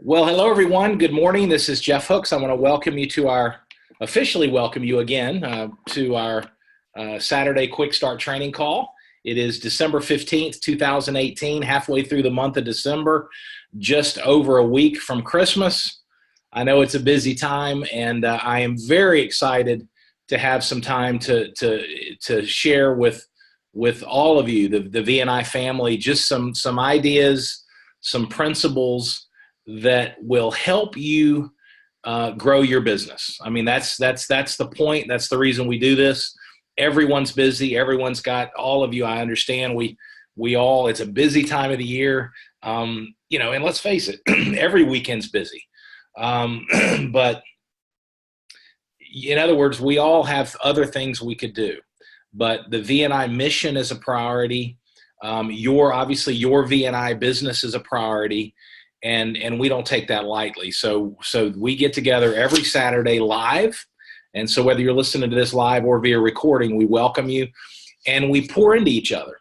Well, hello everyone. Good morning. This is Jeff Hooks. I want to officially welcome you again to our Saturday Quick Start training call. It is December 15th, 2018, halfway through the month of December, just over a week from Christmas. I know it's a busy time, and I am very excited to have some time to share with all of you, the VNI family, just some ideas, some principles that will help you grow your business. I mean, that's the point. That's the reason we do this. Everyone's busy. Everyone's got all of you. I understand we all, it's a busy time of the year. And let's face it, every weekend's busy. But in other words, we all have other things we could do, but the VNI mission is a priority. Your VNI business is a priority. And we don't take that lightly. So we get together every Saturday live. And so whether you're listening to this live or via recording, we welcome you and we pour into each other.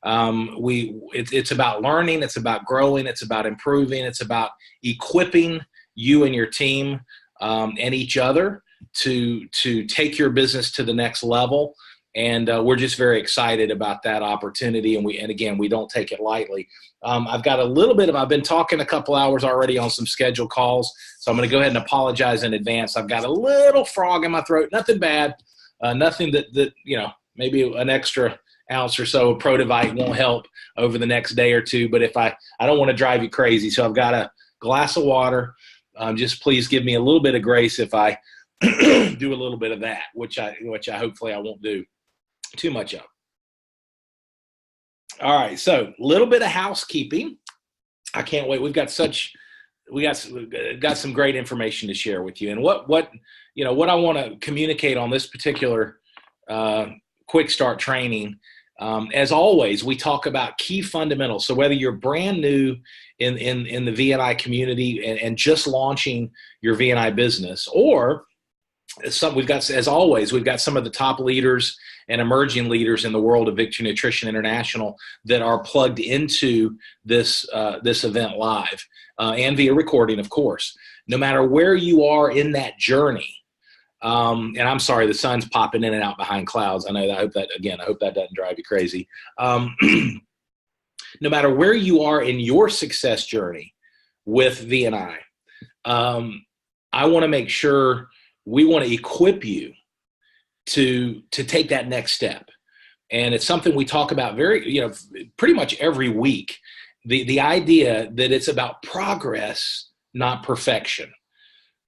It's about learning. It's about growing. It's about improving. It's about equipping you and your team and each other to take your business to the next level. And we're just very excited about that opportunity. And again, we don't take it lightly. I've been talking a couple hours already on some scheduled calls. So I'm going to go ahead and apologize in advance. I've got a little frog in my throat, nothing bad, nothing that maybe an extra ounce or so of Protivite won't help over the next day or two. But I don't want to drive you crazy. So I've got a glass of water. Just please give me a little bit of grace if I do a little bit of that, which I hopefully I won't do too much of. All right, so a little bit of housekeeping. I can't wait. We got some great information to share with you. And what I want to communicate on this particular quick start training, as always, we talk about key fundamentals. So whether you're brand new in the VNI community and just launching your VNI business, or we've got some of the top leaders and emerging leaders in the world of Victory Nutrition International that are plugged into this event live and via recording, of course. No matter where you are in that journey, and I'm sorry, the sun's popping in and out behind clouds. I know that. I hope that doesn't drive you crazy. No matter where you are in your success journey with VNI, I want to make sure we want to equip you to take that next step. And it's something we talk about pretty much every week. The idea that it's about progress, not perfection.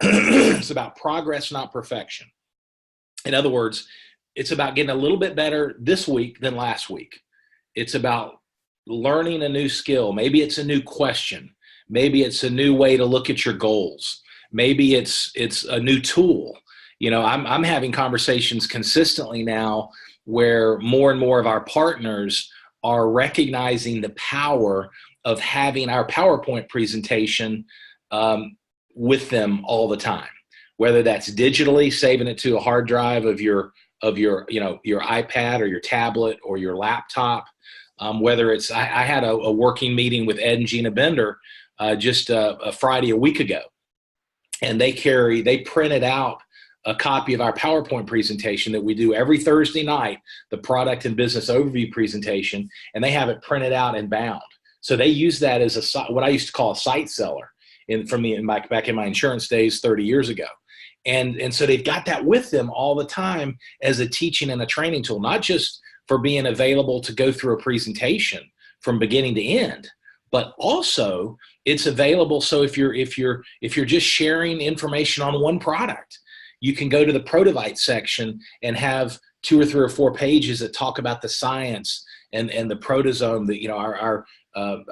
It's about progress, not perfection. In other words, it's about getting a little bit better this week than last week. It's about learning a new skill. Maybe it's a new question. Maybe it's a new way to look at your goals. Maybe it's a new tool. I'm having conversations consistently now where more and more of our partners are recognizing the power of having our PowerPoint presentation with them all the time, whether that's digitally saving it to a hard drive of your iPad or your tablet or your laptop, whether it's I had a working meeting with Ed and Gina Bender just a Friday a week ago, and they printed out a copy of our PowerPoint presentation that we do every Thursday night, the product and business overview presentation, and they have it printed out and bound. So they use that as what I used to call a site seller back in my insurance days 30 years ago. And so they've got that with them all the time as a teaching and a training tool, not just for being available to go through a presentation from beginning to end, but also it's available. So if you're just sharing information on one product, you can go to the Protivite section and have 2 or 3 or 4 pages that talk about the science and the proteasome,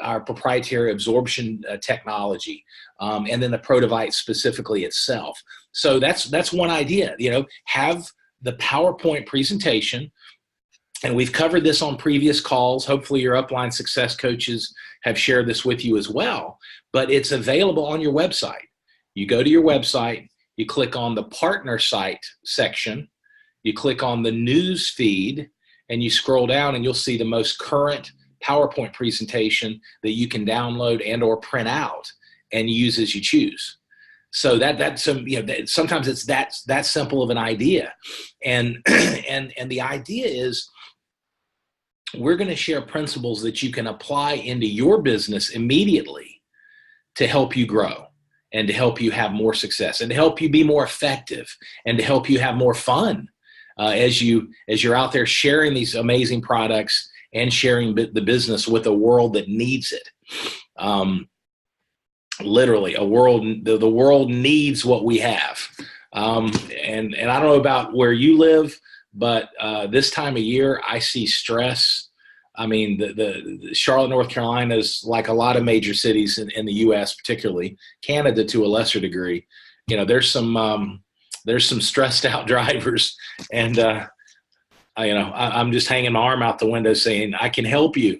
our proprietary absorption technology, and then the Protivite specifically itself. So that's one idea. Have the PowerPoint presentation, and we've covered this on previous calls. Hopefully your upline success coaches have shared this with you as well, but it's available on your website. You go to your website, you click on the partner site section, you click on the news feed, and you scroll down and you'll see the most current PowerPoint presentation that you can download and or print out and use as you choose. So that's sometimes it's that simple of an idea, and and the idea is we're going to share principles that you can apply into your business immediately to help you grow and to help you have more success and to help you be more effective and to help you have more fun as you're out there sharing these amazing products and sharing the business with a world that needs it. Literally, the world needs what we have. And I don't know about where you live, but this time of year, I see stress. I mean, the Charlotte, North Carolina is like a lot of major cities in the U.S., particularly Canada to a lesser degree. There's some stressed out drivers, and I'm just hanging my arm out the window saying, I can help you,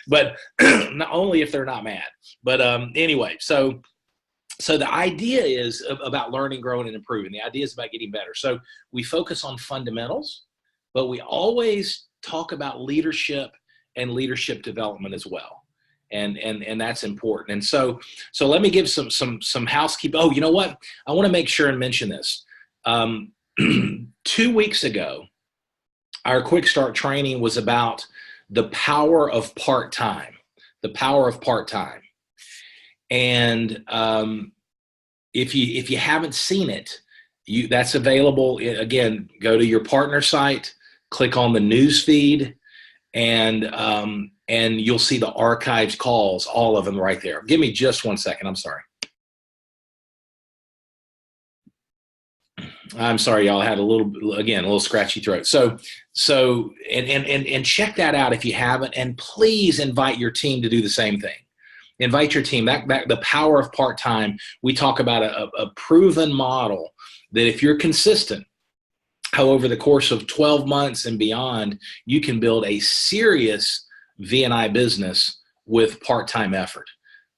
but not only if they're not mad. But anyway, so the idea is about learning, growing, and improving. The idea is about getting better. So we focus on fundamentals, but we always talk about leadership and leadership development as well. And that's important. And so let me give some housekeeping. Oh, you know what? I want to make sure and mention this. 2 weeks ago, our quick start training was about the power of part-time, And if you haven't seen it, that's available. Again, go to your partner site, click on the news feed, and you'll see the archived calls, all of them right there. Give me just 1 second. I'm sorry, y'all. I had a little scratchy throat. So check that out if you haven't, and please invite your team to do the same thing. Invite your team. The power of part-time. We talk about a proven model that if you're consistent, how over the course of 12 months and beyond, you can build a serious V&I business with part-time effort.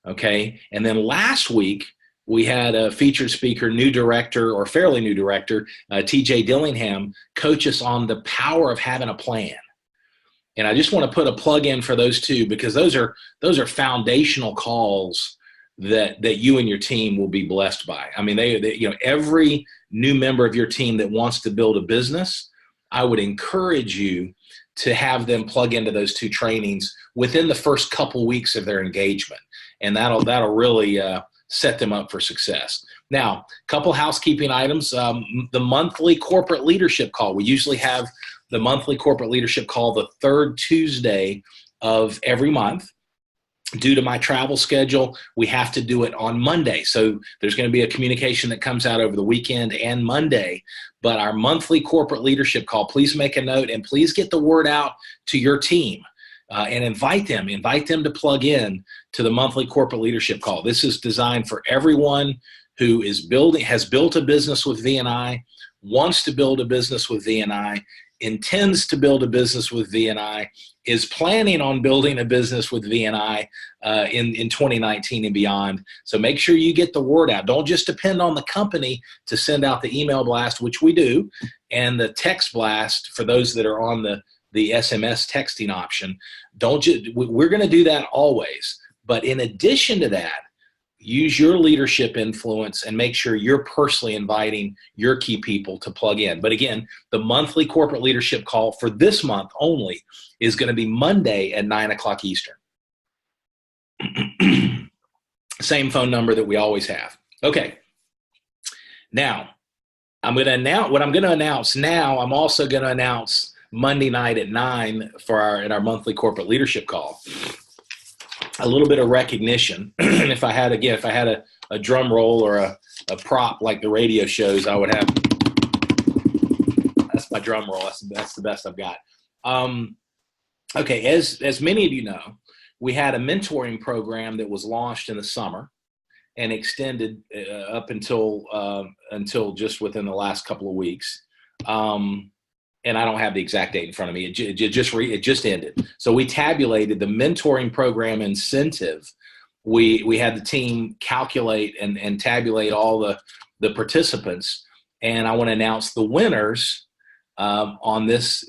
Okay. And then last week, we had a featured speaker, new director, or fairly new director, TJ Dillingham, coach us on the power of having a plan. And I just want to put a plug in for those two, because those are foundational calls that you and your team will be blessed by. I mean, they every new member of your team that wants to build a business, I would encourage you to have them plug into those two trainings within the first couple weeks of their engagement, and that'll really set them up for success. Now, a couple housekeeping items. The monthly corporate leadership call. We usually have the monthly corporate leadership call the third Tuesday of every month. Due to my travel schedule, we have to do it on Monday. So there's going to be a communication that comes out over the weekend and Monday. But our monthly corporate leadership call, please make a note and please get the word out to your team and invite them to plug in to the monthly corporate leadership call. This is designed for everyone who has built a business with V&I, wants to build a business with V&I, intends to build a business with V&I, is planning on building a business with V&I in 2019 and beyond. So make sure you get the word out. Don't just depend on the company to send out the email blast, which we do, and the text blast for those that are on the SMS texting option. We're going to do that always. But in addition to that, use your leadership influence and make sure you're personally inviting your key people to plug in. But again, the monthly corporate leadership call for this month only is going to be Monday at 9:00 Eastern. Same phone number that we always have. Okay. Now, I'm also going to announce Monday night at 9 in our monthly corporate leadership call. A little bit of recognition. If I had a drum roll or a prop like the radio shows, I would have. That's my drum roll. That's the best I've got. Okay, as many of you know, we had a mentoring program that was launched in the summer and extended up until just within the last couple of weeks. And I don't have the exact date in front of me. It just ended. So we tabulated the mentoring program incentive. We had the team calculate and tabulate all the participants, and I want to announce the winners on this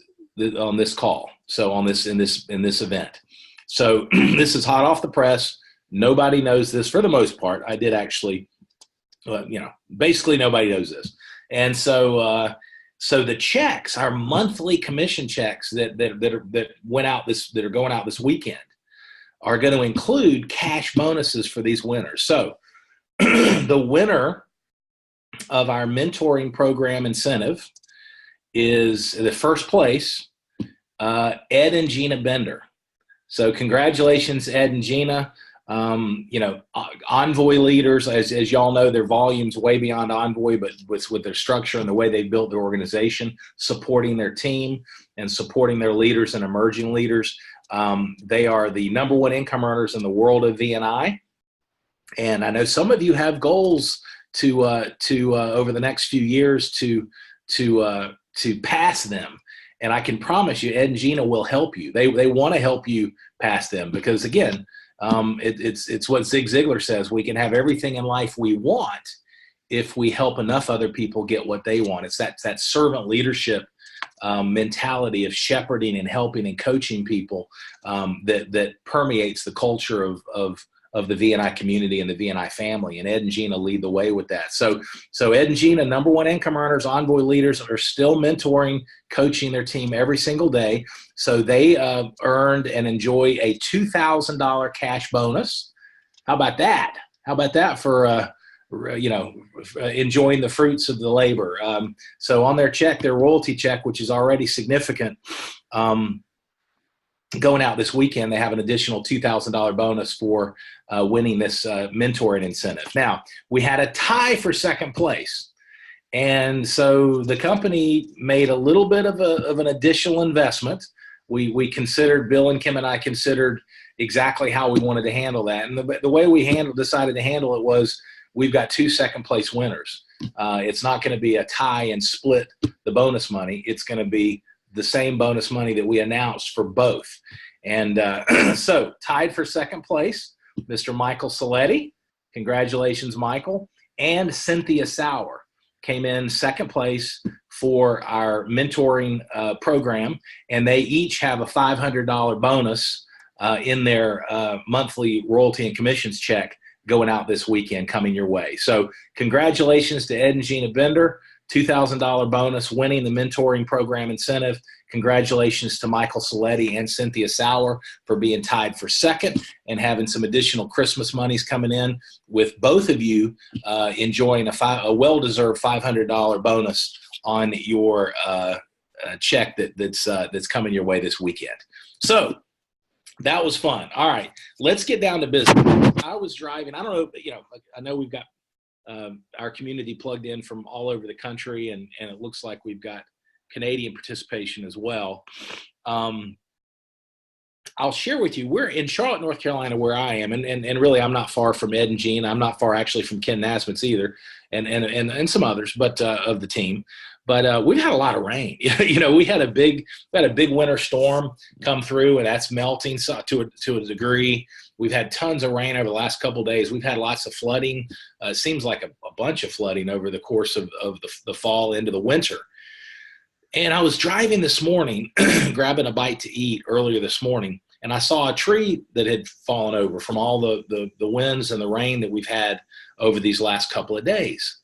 call. So in this event. So this is hot off the press. Nobody knows this for the most part. I did actually, basically nobody knows this. And so, so the checks, our monthly commission checks that are going out this weekend, are going to include cash bonuses for these winners. So the winner of our mentoring program incentive is the first place, Ed and Gina Bender. So congratulations, Ed and Gina. Envoy leaders, as y'all know, their volume's way beyond Envoy, but with their structure and the way they built their organization, supporting their team and supporting their leaders and emerging leaders. They are the number one income earners in the world of V&I. And I know some of you have goals to over the next few years to pass them. And I can promise you, Ed and Gina will help you. They want to help you pass them because, again, it's what Zig Ziglar says. We can have everything in life we want if we help enough other people get what they want. It's that servant leadership mentality of shepherding and helping and coaching people that permeates the culture of the V&I community and the V&I family. And Ed and Gina lead the way with that. So Ed and Gina, number one income earners, Envoy leaders, are still mentoring, coaching their team every single day. So they earned and enjoy a $2,000 cash bonus. How about that? How about that for enjoying the fruits of the labor? So on their check, their royalty check, which is already significant, going out this weekend, they have an additional $2,000 bonus for winning this mentoring incentive. Now, we had a tie for second place. And so the company made a little bit of an additional investment. We considered, Bill and Kim and I considered exactly how we wanted to handle that. And the way we decided to handle it was, we've got 2 second place winners. It's not going to be a tie and split the bonus money. It's going to be the same bonus money that we announced for both. And so tied for second place, Mr. Michael Saletti. Congratulations, Michael. And Cynthia Sauer came in second place for our mentoring program. And they each have a $500 bonus in their monthly royalty and commissions check going out this weekend, coming your way. So congratulations to Ed and Gina Bender, $2,000 bonus, winning the mentoring program incentive. Congratulations to Michael Saletti and Cynthia Sauer for being tied for second and having some additional Christmas monies coming in, with both of you enjoying a well-deserved $500 bonus on your check that's coming your way this weekend. So that was fun. All right, let's get down to business. I was driving. I don't know, I know we've got our community plugged in from all over the country, and it looks like we've got Canadian participation as well. I'll share with you, we're in Charlotte, North Carolina, where I am, and really I'm not far from Ed and Gene. I'm not far actually from Ken Nasmitz either, and some others, but of the team. But we've had a lot of rain. We had a big winter storm come through, and that's melting to a degree. We've had tons of rain over the last couple of days. We've had lots of flooding. It seems like a bunch of flooding over the course of the fall into the winter. And I was driving this morning, grabbing a bite to eat earlier this morning, and I saw a tree that had fallen over from all the winds and the rain that we've had over these last couple of days.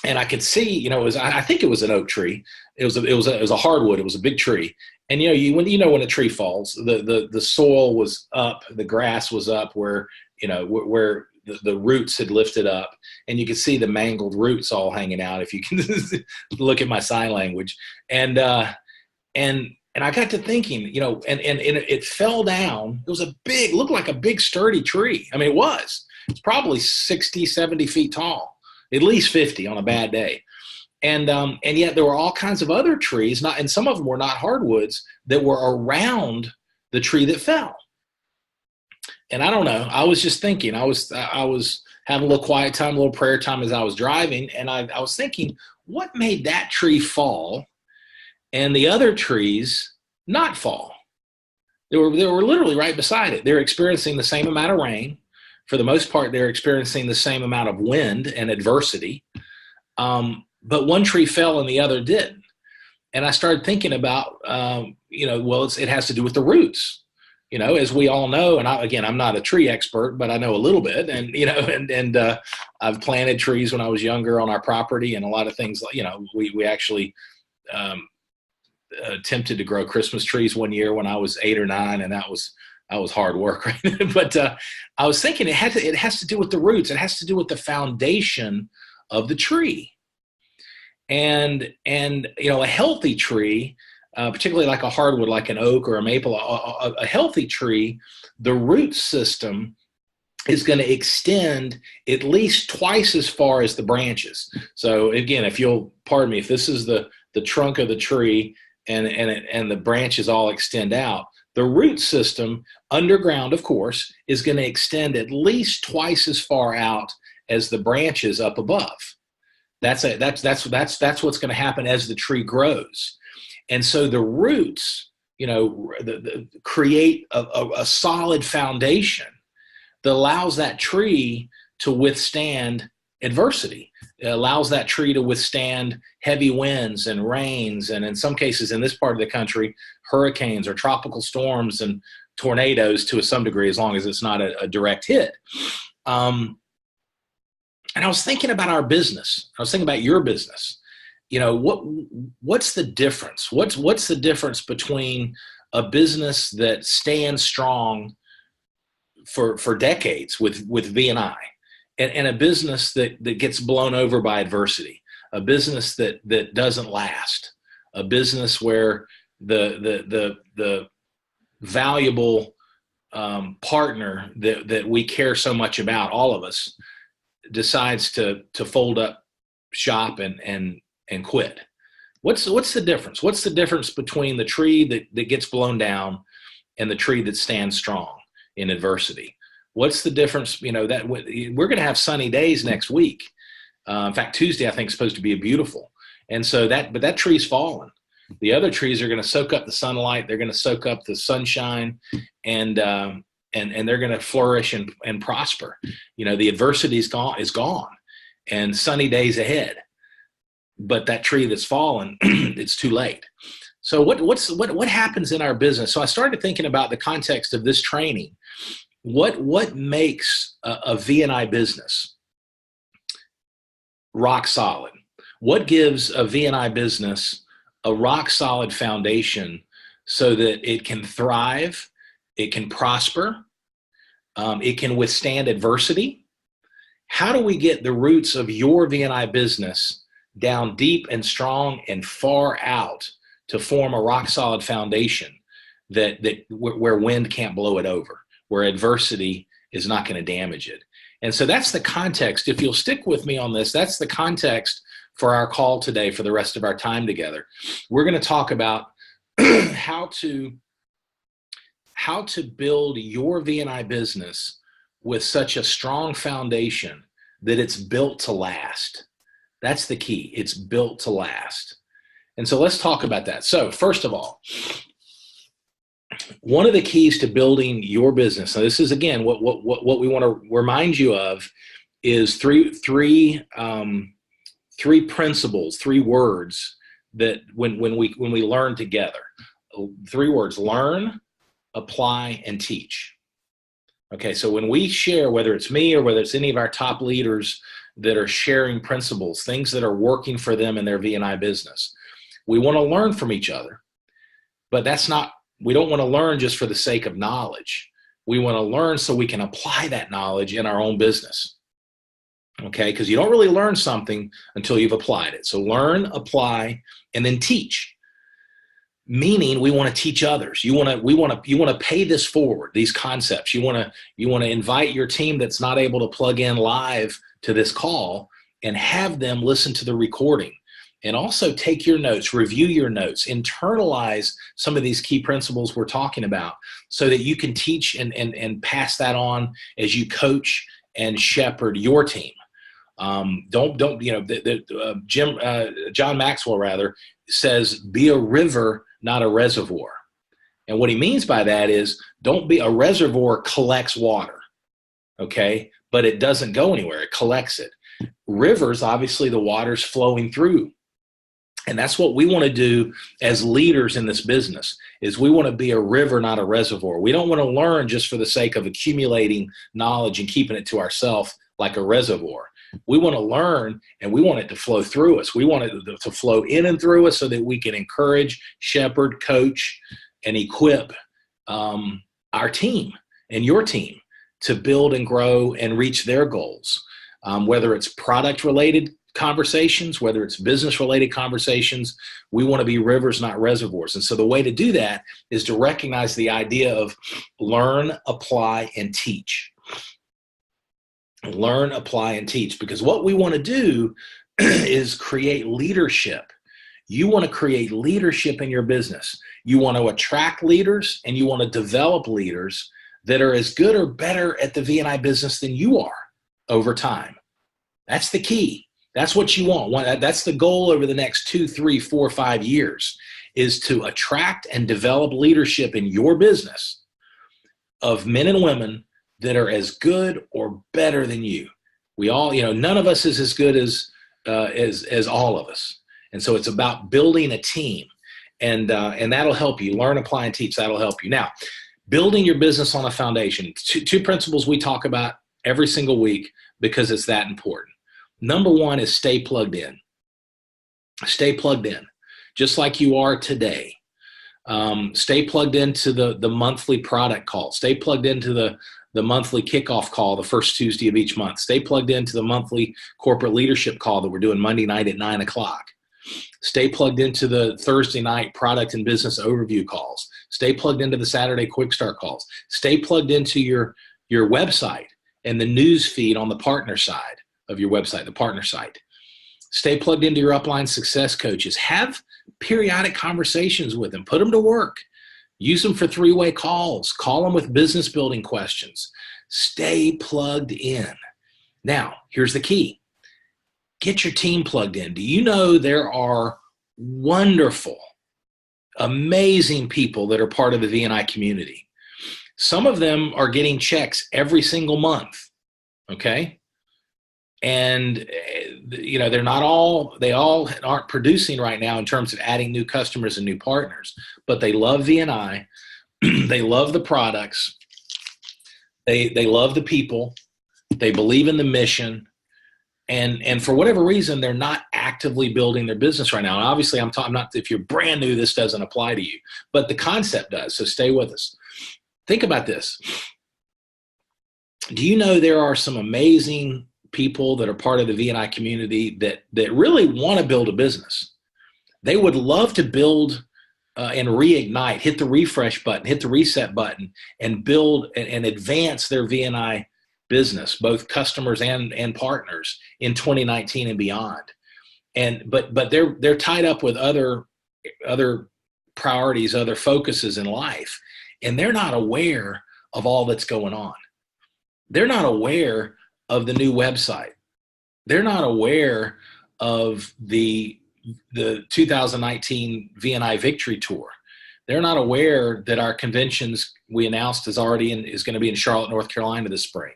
And I could see, I think it was an oak tree. It was a hardwood. It was a big tree. And when a tree falls, the soil was up, the grass was up where the roots had lifted up, and you could see the mangled roots all hanging out if you can look at my sign language. And I got to thinking, and it fell down. It was looked like a big sturdy tree. I mean, it's probably 60, 70 feet tall, at least 50 on a bad day. And yet there were all kinds of other trees, and some of them were not hardwoods, that were around the tree that fell. And I don't know, I was just thinking, I was having a little quiet time, a little prayer time as I was driving, and I was thinking, what made that tree fall and the other trees not fall? They were literally right beside it. They're experiencing the same amount of rain. For the most part, they're experiencing the same amount of wind and adversity. But one tree fell and the other didn't. And I started thinking about, it has to do with the roots. as we all know, and I'm not a tree expert, but I know a little bit, and I've planted trees when I was younger on our property, and a lot of things. We actually attempted to grow Christmas trees one year when I was 8 or 9, and that was hard work, right? But I was thinking it has to do with the roots. It has to do with the foundation of the tree, and a healthy tree. Particularly like a hardwood, like an oak or a maple, a healthy tree, the root system is going to extend at least twice as far as the branches. So again, if you'll pardon me, if this is the trunk of the tree and the branches all extend out, the root system underground, of course, is going to extend at least twice as far out as the branches up above. That's what's going to happen as the tree grows. And so the roots, create a solid foundation that allows that tree to withstand adversity. It allows that tree to withstand heavy winds and rains, and in some cases in this part of the country, hurricanes or tropical storms and tornadoes to some degree, as long as it's not a direct hit. And I was thinking about our business. I was thinking about your business. What's the difference? What's the difference between a business that stands strong for decades with V&I and a business that gets blown over by adversity, a business that doesn't last, a business where the valuable partner that we care so much about, all of us, decides to fold up shop and quit. What's the difference? What's the difference between the tree that gets blown down and the tree that stands strong in adversity? What's the difference? That we're going to have sunny days next week. In fact, Tuesday I think is supposed to be beautiful, and so that tree's fallen. The other trees are going to soak up the sunlight. They're going to soak up the sunshine, and they're going to flourish and prosper. The adversity is gone, and sunny days ahead. But that tree that's fallen, it's too late. So what happens in our business? So I started thinking about the context of this training. What makes a V&I business rock solid? What gives a V&I business a rock solid foundation so that it can thrive, it can prosper, it can withstand adversity? How do we get the roots of your V&I business down deep and strong and far out to form a rock solid foundation where wind can't blow it over, where adversity is not going to damage it? And so that's the context. If you'll stick with me on this, that's the context for our call today for the rest of our time together. We're going to talk about how to build your V&I business with such a strong foundation that it's built to last. That's the key. It's built to last. And so let's talk about that. So first of all, one of the keys to building your business, now this is again what we want to remind you of, is three principles, 3 words that when we learn together. 3 words: learn, apply, and teach. Okay, so when we share, whether it's me or whether it's any of our top leaders that are sharing principles, things that are working for them in their V&I business, we want to learn from each other. But we don't want to learn just for the sake of knowledge. We want to learn so we can apply that knowledge in our own business. Okay, because you don't really learn something until you've applied it. So learn, apply, and then teach. Meaning we want to teach others. You want to pay this forward, these concepts. You want to invite your team that's not able to plug in live to this call and have them listen to the recording, and also take your notes, review your notes, internalize some of these key principles we're talking about, so that you can teach and pass that on as you coach and shepherd your team. John Maxwell rather says, be a river, not a reservoir. And what he means by that is, a reservoir collects water, okay, but it doesn't go anywhere. It collects it. Rivers, obviously the water's flowing through. And that's what we want to do as leaders in this business, is we want to be a river, not a reservoir. We don't want to learn just for the sake of accumulating knowledge and keeping it to ourselves like a reservoir. We want to learn, and we want it to flow through us. We want it to flow in and through us so that we can encourage, shepherd, coach, and equip our team and your team to build and grow and reach their goals, whether it's product-related conversations, whether it's business-related conversations. We want to be rivers, not reservoirs. And so the way to do that is to recognize the idea of learn, apply, and teach. Learn, apply, and teach. Because what we want to do is create leadership. You want to create leadership in your business. You want to attract leaders, and you want to develop leaders that are as good or better at the V&I business than you are over time. That's the key. That's what you want. That's the goal over the next 2, 3, 4, 5 years, is to attract and develop leadership in your business of men and women that are as good or better than you. We all, none of us is as good as all of us. And so it's about building a team, and that'll help you learn, apply, and teach. That'll help you. Now, building your business on a foundation. Two principles we talk about every single week because it's that important. Number one is stay plugged in. Stay plugged in, just like you are today. Stay plugged into the monthly product call. Stay plugged into the monthly kickoff call the first Tuesday of each month. Stay plugged into the monthly corporate leadership call that we're doing Monday night at 9 o'clock. Stay plugged into the Thursday night product and business overview calls. Stay plugged into the Saturday quick start calls. Stay plugged into your website and the news feed on the partner side of your website, the partner site. Stay plugged into your upline success coaches. Have periodic conversations with them. Put them to work. Use them for three-way calls. Call them with business building questions. Stay plugged in. Now, here's the key. Get your team plugged in. Do you know there are wonderful, amazing people that are part of the V&I community? Some of them are getting checks every single month, okay? And, they all aren't producing right now in terms of adding new customers and new partners, but they love V&I. They love the products. They love the people. They believe in the mission. And for whatever reason, they're not actively building their business right now. And obviously, I'm not, if you're brand new, this doesn't apply to you, but the concept does. So stay with us. Think about this. Do you know there are some amazing people that are part of the V&I community that really want to build a business? They would love to build and reignite, hit the refresh button, hit the reset button, and build and advance their V&I business, both customers and partners, in 2019 and beyond. But they're tied up with other priorities, other focuses in life, and they're not aware of all that's going on. They're not aware of the new website. They're not aware of the 2019 V&I Victory Tour. They're not aware that our conventions we announced is going to be in Charlotte, North Carolina this spring.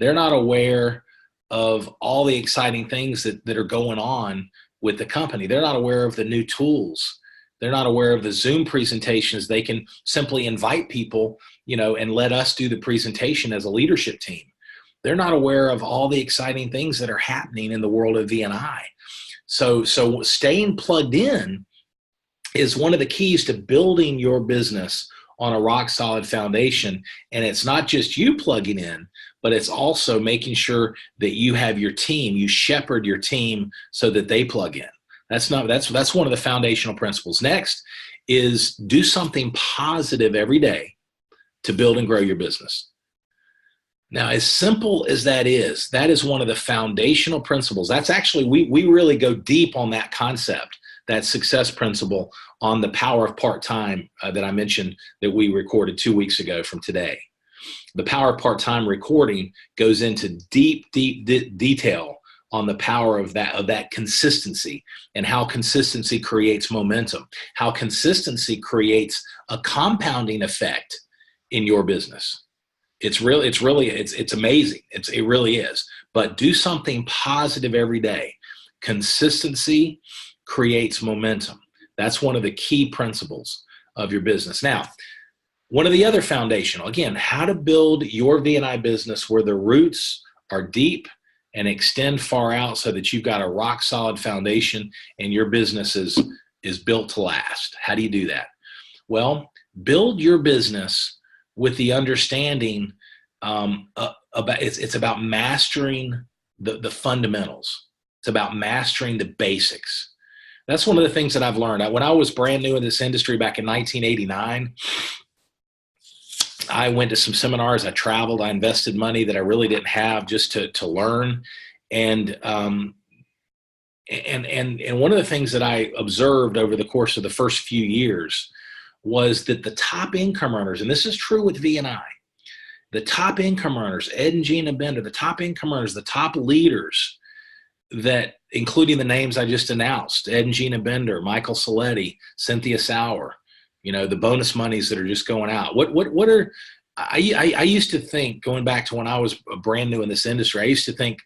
They're not aware of all the exciting things that are going on with the company. They're not aware of the new tools. They're not aware of the Zoom presentations. They can simply invite people, and let us do the presentation as a leadership team. They're not aware of all the exciting things that are happening in the world of V&I. So staying plugged in is one of the keys to building your business on a rock solid foundation. And it's not just you plugging in, but it's also making sure that you have your team, you shepherd your team so that they plug in. That's one of the foundational principles. Next is do something positive every day to build and grow your business. Now, as simple as that is one of the foundational principles. That's actually, we really go deep on that concept, that success principle, on the Power of Part-Time that I mentioned that we recorded 2 weeks ago from today. The Power of Part-Time recording goes into deep detail on the power of that consistency, and how consistency creates momentum, how consistency creates a compounding effect in your business. It's amazing. It really is. But do something positive every day. Consistency creates momentum. That's one of the key principles of your business. Now, one of the other foundational, again, how to build your V&I business where the roots are deep and extend far out so that you've got a rock solid foundation and your business is built to last. How do you do that? Well, build your business with the understanding it's about mastering the fundamentals. It's about mastering the basics. That's one of the things that I've learned. When I was brand new in this industry back in 1989, I went to some seminars. I traveled. I invested money that I really didn't have just to learn. And one of the things that I observed over the course of the first few years was that the top income earners, and this is true with V&I, the top income earners, Ed and Gina Bender, the top income earners, the top leaders, that including the names I just announced, Ed and Gina Bender, Michael Saletti, Cynthia Sauer, the bonus monies that are just going out. What are, I used to think, going back to when I was brand new in this industry, I used to think,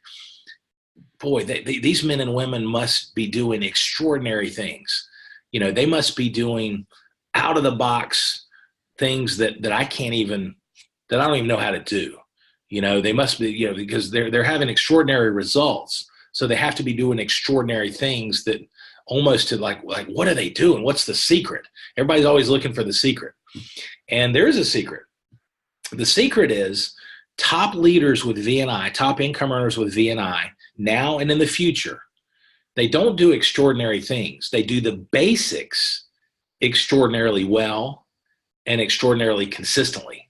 boy, these men and women must be doing extraordinary things. They must be doing out of the box things that I don't even know how to do. They must be, because they're having extraordinary results. So they have to be doing extraordinary things that almost to like what are they doing? What's the secret? Everybody's always looking for the secret. And there is a secret. The secret is top leaders with V&I, top income earners with V&I, now and in the future, they don't do extraordinary things. They do the basics extraordinarily well and extraordinarily consistently.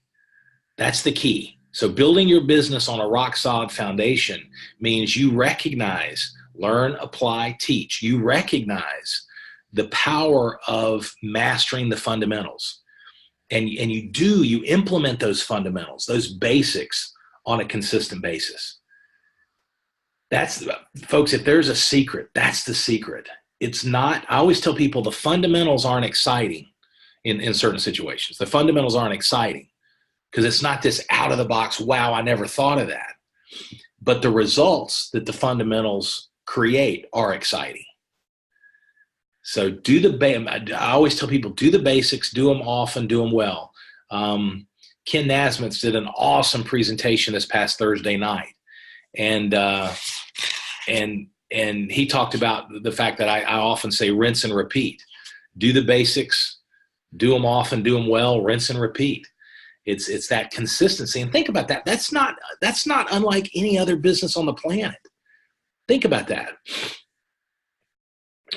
That's the key. So building your business on a rock solid foundation means you recognize, learn, apply, teach. You recognize the power of mastering the fundamentals. And you implement those fundamentals, those basics on a consistent basis. That's, folks, if there's a secret, that's the secret. It's not, I always tell people the fundamentals aren't exciting in certain situations. The fundamentals aren't exciting because it's not this out of the box, wow, I never thought of that. But the results that the fundamentals create are exciting. So I always tell people, do the basics, do them often, do them well. Ken Nasmith did an awesome presentation this past Thursday night. And he talked about the fact that I often say rinse and repeat. Do the basics, do them often, do them well, rinse and repeat. It's that consistency. And think about that. That's not unlike any other business on the planet. Think about that.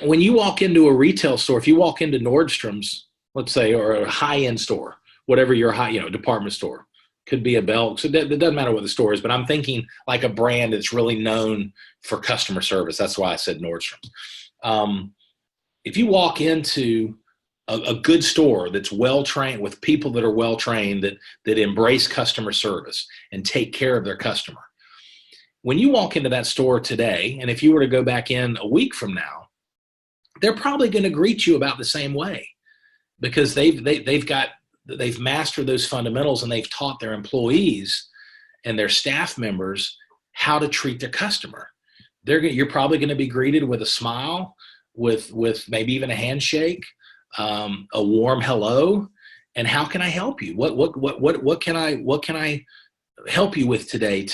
When you walk into a retail store, if you walk into Nordstrom's, let's say, or a high-end store, whatever your department store, could be a Belk. So it doesn't matter what the store is, but I'm thinking like a brand that's really known for customer service. That's why I said Nordstrom's. If you walk into a good store that's well-trained, with people that are well-trained, that embrace customer service and take care of their customer, when you walk into that store today, and if you were to go back in a week from now, they're probably going to greet you about the same way, because they've mastered those fundamentals, and they've taught their employees and their staff members how to treat their customer. You're probably going to be greeted with a smile, with maybe even a handshake, a warm hello, and how can I help you? What can I help you with today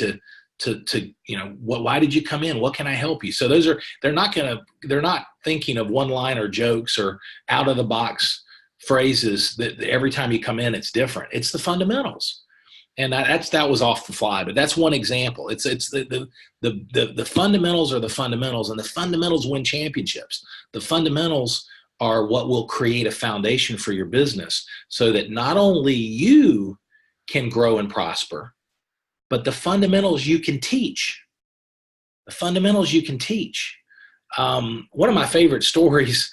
why did you come in? What can I help you? So they're not thinking of one-liner jokes or out of the box phrases that every time you come in, it's different. It's the fundamentals. And that was off the fly, but that's one example. It's the fundamentals are the fundamentals, and the fundamentals win championships. The fundamentals are what will create a foundation for your business so that not only you can grow and prosper, but the fundamentals you can teach. The fundamentals you can teach. One of my favorite stories,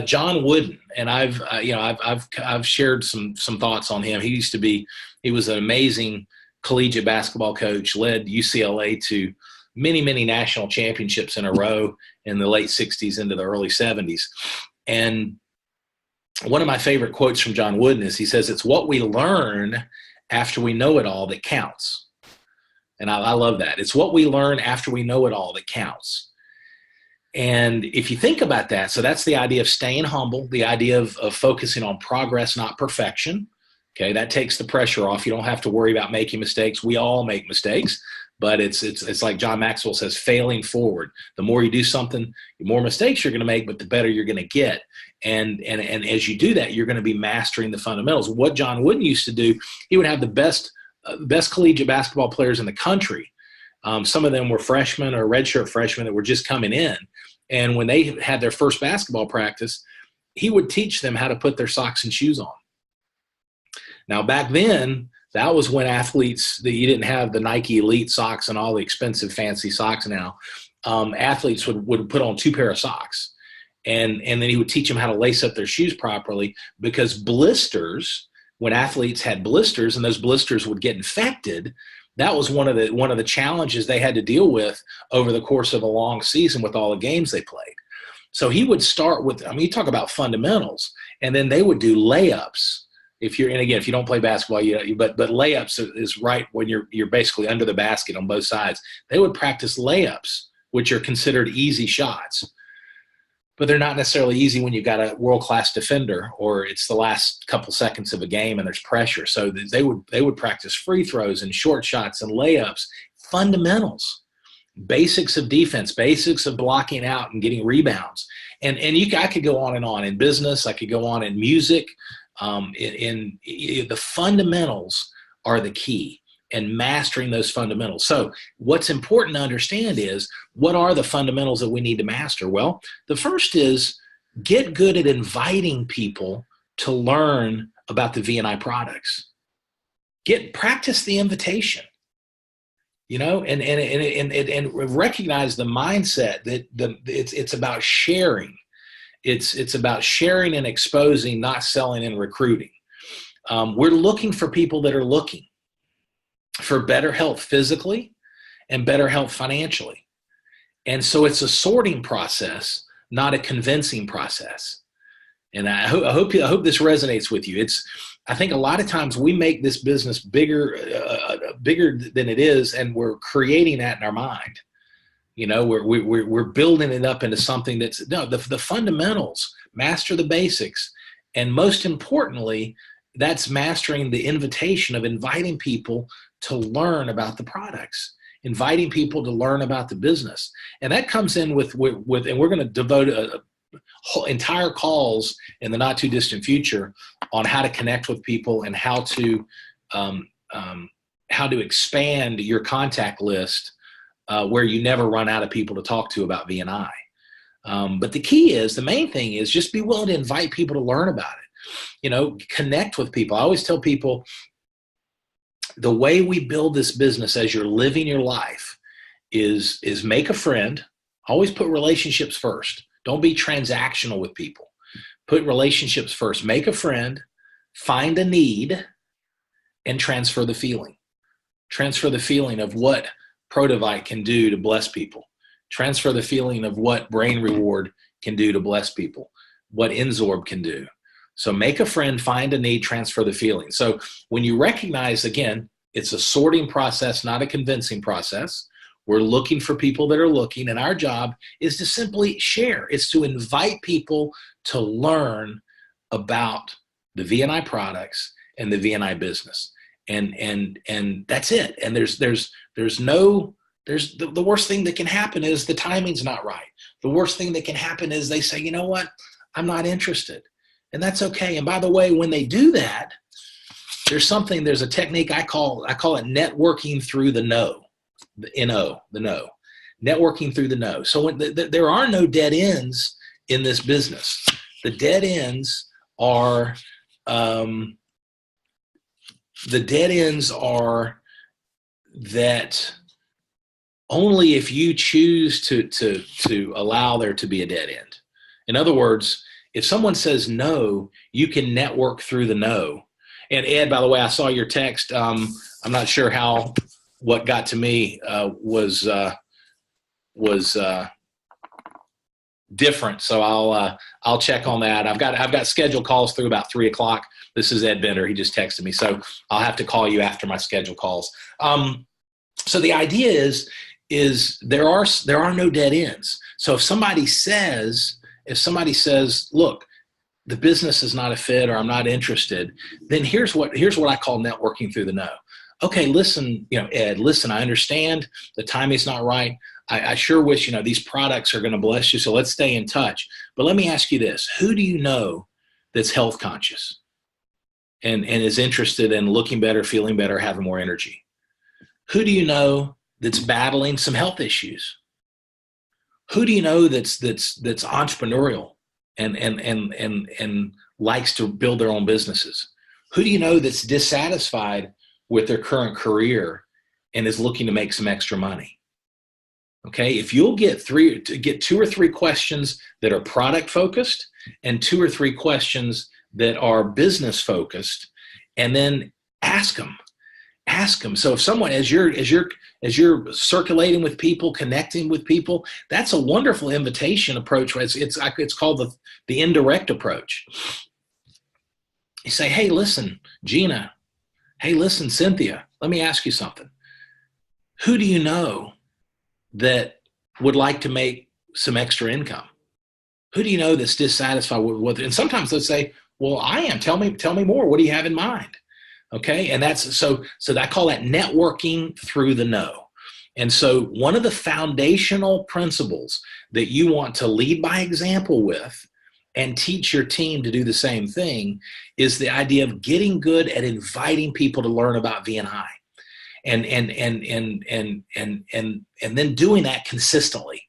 John Wooden, and I've shared some thoughts on him. He was an amazing collegiate basketball coach, led UCLA to many, many national championships in a row in the late 60s into the early 70s. And one of my favorite quotes from John Wooden is, he says, "It's what we learn after we know it all that counts." And I love that. It's what we learn after we know it all that counts. And if you think about that, so that's the idea of staying humble, the idea of focusing on progress, not perfection. Okay, that takes the pressure off. You don't have to worry about making mistakes. We all make mistakes, but it's like John Maxwell says, failing forward. The more you do something, the more mistakes you're going to make, but the better you're going to get. And as you do that, you're going to be mastering the fundamentals. What John Wooden used to do, he would have the best collegiate basketball players in the country. Some of them were freshmen or redshirt freshmen that were just coming in. And when they had their first basketball practice, he would teach them how to put their socks and shoes on. Now, back then, that was when athletes, that you didn't have the Nike Elite socks and all the expensive fancy socks now. Athletes would put on 2 pair of socks. And then he would teach them how to lace up their shoes properly, because blisters, when athletes had blisters and those blisters would get infected, that was one of the challenges they had to deal with over the course of a long season with all the games they played. So he would start with, you talk about fundamentals, and then they would do layups. If you don't play basketball, but layups is right when you're basically under the basket on both sides. They would practice layups, which are considered easy shots, but they're not necessarily easy when you've got a world-class defender or it's the last couple seconds of a game and there's pressure. So they would practice free throws and short shots and layups, fundamentals, basics of defense, basics of blocking out and getting rebounds. I could go on and on in business. I could go on in music. The fundamentals are the key, and mastering those fundamentals. So what's important to understand is, what are the fundamentals that we need to master? Well, the first is get good at inviting people to learn about the V&I products. Practice the invitation, and recognize the mindset that it's about sharing. It's about sharing and exposing, not selling and recruiting. We're looking for people that are looking for better health physically and better health financially. And so it's a sorting process, not a convincing process. And I hope this resonates with you. I think a lot of times we make this business bigger than it is, and we're creating that in our mind. We're building it up into something the fundamentals, master the basics. And most importantly, that's mastering the invitation of inviting people to learn about the products, inviting people to learn about the business. And that comes in with and we're going to devote entire calls in the not too distant future on how to connect with people and how to expand your contact list where you never run out of people to talk to about V&I. But the main thing is just be willing to invite people to learn about it. Connect with people. I always tell people, the way we build this business as you're living your life is make a friend. Always put relationships first. Don't be transactional with people. Put relationships first. Make a friend, find a need, and transfer the feeling. Transfer the feeling of what Protovite can do to bless people. Transfer the feeling of what Brain Reward can do to bless people, what Insorb can do. So make a friend, find a need, transfer the feeling. So when you recognize, again, it's a sorting process, not a convincing process. We're looking for people that are looking, and our job is to simply share. It's to invite people to learn about the V&I products and the V&I business. And that's it. And the worst thing that can happen is the timing's not right. The worst thing that can happen is they say, you know what, I'm not interested. And that's okay. And by the way, when they do that, there's a technique I call it networking through the no, the N-O, the no, networking through the no. So there are no dead ends in this business. The dead ends are that only if you choose to allow there to be a dead end. In other words, if someone says no, you can network through the no. And Ed, by the way, I saw your text. I'm not sure what got to me was different. So I'll check on that. I've got scheduled calls through about 3:00. This is Ed Bender. He just texted me, so I'll have to call you after my scheduled calls. So the idea is there are no dead ends. So if somebody says, look, the business is not a fit, or I'm not interested, then here's what I call networking through the no. Okay, listen, Ed, listen, I understand the timing's not right. I sure wish, these products are going to bless you. So let's stay in touch. But let me ask you this. Who do you know that's health conscious and is interested in looking better, feeling better, having more energy? Who do you know that's battling some health issues? Who do you know that's entrepreneurial and likes to build their own businesses? Who do you know that's dissatisfied with their current career and is looking to make some extra money? Okay, if you'll get 2 or 3 questions that are product focused and 2 or 3 questions that are business focused, and then ask them. So if someone, as you're circulating with people, connecting with people, that's a wonderful invitation approach. It's called the indirect approach. You say, hey, listen, Gina. Hey, listen, Cynthia. Let me ask you something. Who do you know that would like to make some extra income? Who do you know that's dissatisfied with? And sometimes they'll say, well, I am. Tell me more. What do you have in mind? Okay. And that's so I call that networking through the no. And so one of the foundational principles that you want to lead by example with and teach your team to do the same thing is the idea of getting good at inviting people to learn about VNI and then doing that consistently.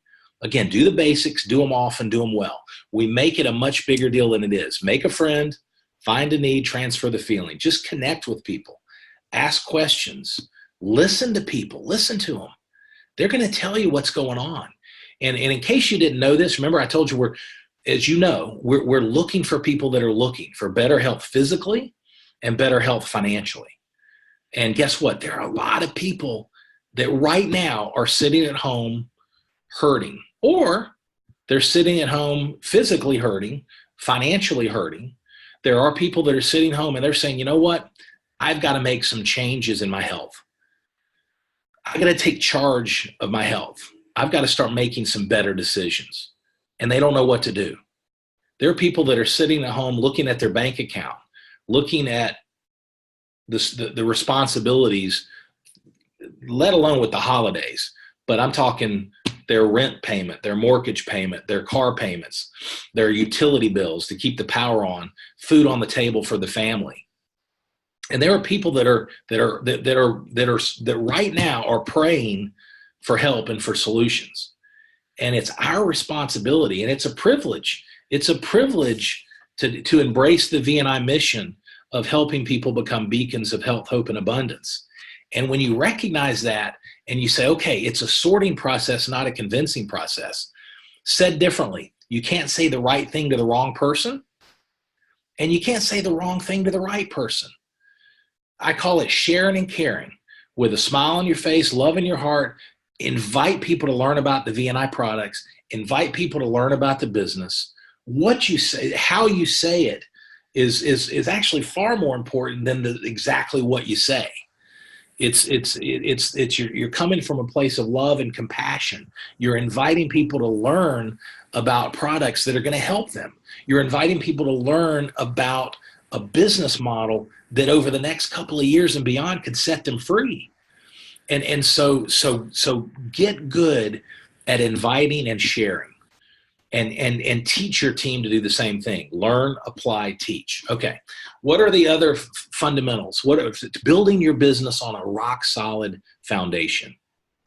Again, do the basics, do them often, do them well. We make it a much bigger deal than it is. Make a friend, find a need, transfer the feeling. Just connect with people. Ask questions. Listen to people. Listen to them. They're going to tell you what's going on. And in case you didn't know this, remember I told you we're looking for people that are looking for better health physically and better health financially. And guess what? There are a lot of people that right now are sitting at home hurting, or they're sitting at home physically hurting, financially hurting. There are people that are sitting home and they're saying, you know what? I've got to make some changes in my health. I got to take charge of my health. I've got to start making some better decisions. And they don't know what to do. There are people that are sitting at home looking at their bank account, looking at the responsibilities, let alone with the holidays. But I'm talking their rent payment, their mortgage payment, their car payments, their utility bills to keep the power on, food on the table for the family. And there are people that right now are praying for help and for solutions. And it's our responsibility, and it's a privilege. It's a privilege to embrace the VNI mission of helping people become beacons of health, hope, and abundance. And when you recognize that and you say, okay, it's a sorting process, not a convincing process. Said differently, you can't say the right thing to the wrong person, and you can't say the wrong thing to the right person. I call it sharing and caring. With a smile on your face, love in your heart, invite people to learn about the VNI products, invite people to learn about the business. What you say, how you say it is actually far more important than exactly what you say. You're coming from a place of love and compassion. You're inviting people to learn about products that are going to help them. You're inviting people to learn about a business model that over the next couple of years and beyond could set them free. And so get good at inviting and sharing, and teach your team to do the same thing. Learn, apply, teach. Okay. What are the other fundamentals? Building your business on a rock solid foundation.